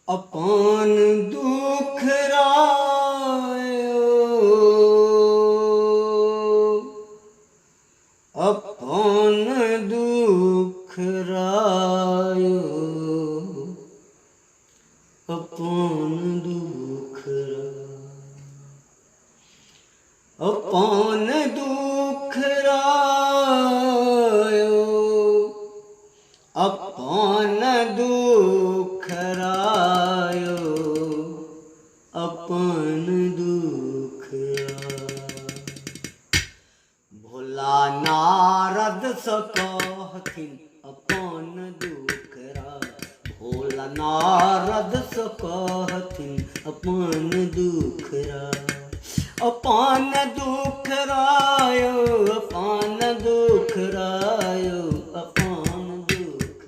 अपन दुख रायो, अपन दुख रायो, अपन दुख रायो, अपन दुख रायो, अपन दुख रायो, अपन दुख भोला नारद स कहथिन अपन दुख भोला नारद स कहथिन अपन दुख अपन दुख रायो, अपन दुख रायो, अपन दुख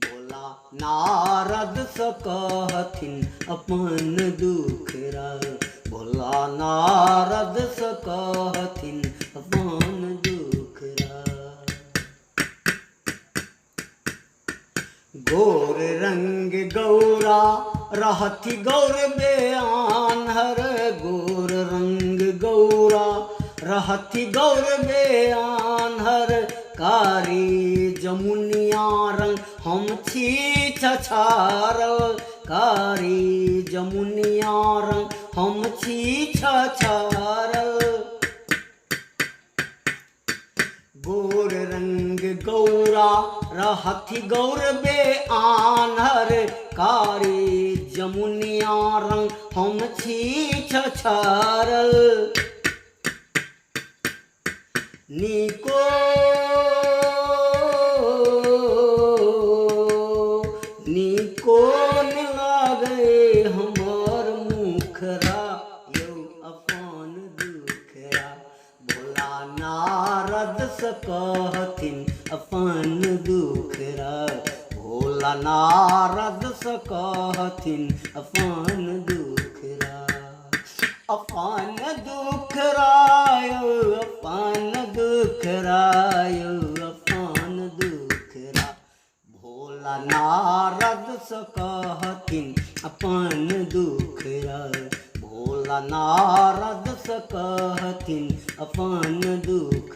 भोला नारद स कहथिन अपन दुख भोला नारद स कहथिन अपन दुख गोर रंग गौरा रहती गौर बेआन्हर, गोर रंग गौरा रहती गौर बेआन्हर, कारी जमुनिया रंग हम छी छछारल, कारी जमुनिया रंग हम छी छछारल, गोर रंग गौरा रहती गौर बेआन्हर, कारी जमुनिया रंग हम छी छछारल, नीको नीको न लागे हमर मुखरा यौ अपन दुखरा, भोला नारद स कहथिन अपन दुखरा, भोला नारद स कहथिन अपन दुखरा, अपन दुख रायो, अपन दुख रायो, अपन दुख भोला नारद स कहथिन अपन दुख भोला नारद स कहथिन अपन दुख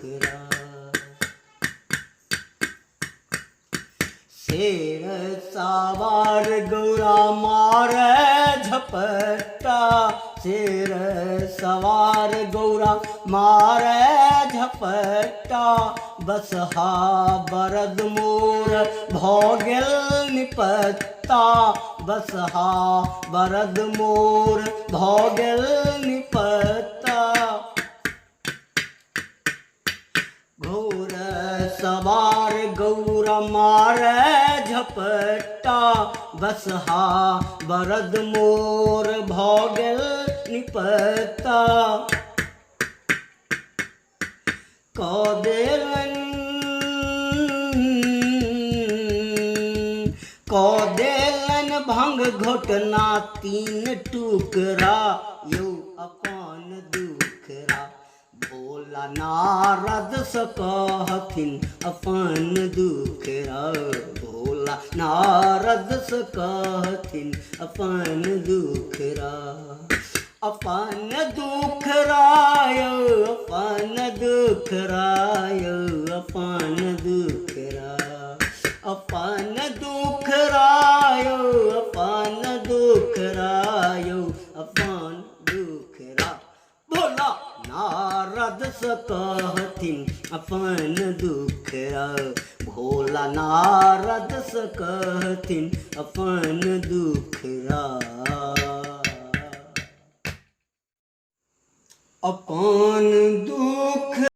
शेर सवार गौरा मारे झपट्टा, शेर सवार गौरा मारे झपट्टा, बसहा बरद मोर भऽ गेल निपत्ता, बसहा बरद मोर भऽ गेल निपत्ता, घोर सवार गौरा मारे झपट्टा, बसहा बरद मोर भऽ गेल निपत्ता, कऽ देलन भंग घोटना तीन टुकड़ा यौ अपन दुखरा, भोला नारद स कहथिन अपन दुखरा, भोला नारद स कहथिन अपन दुखरा, अपन दुख रायो, अपन दुख रायो, अपन दुख अपन दुख रायो, अपन दुख रायो, अपन दुख भोला नारद स कहथिन अपन दुख भोला नारद स कहथिन अपन दुख अपन दुख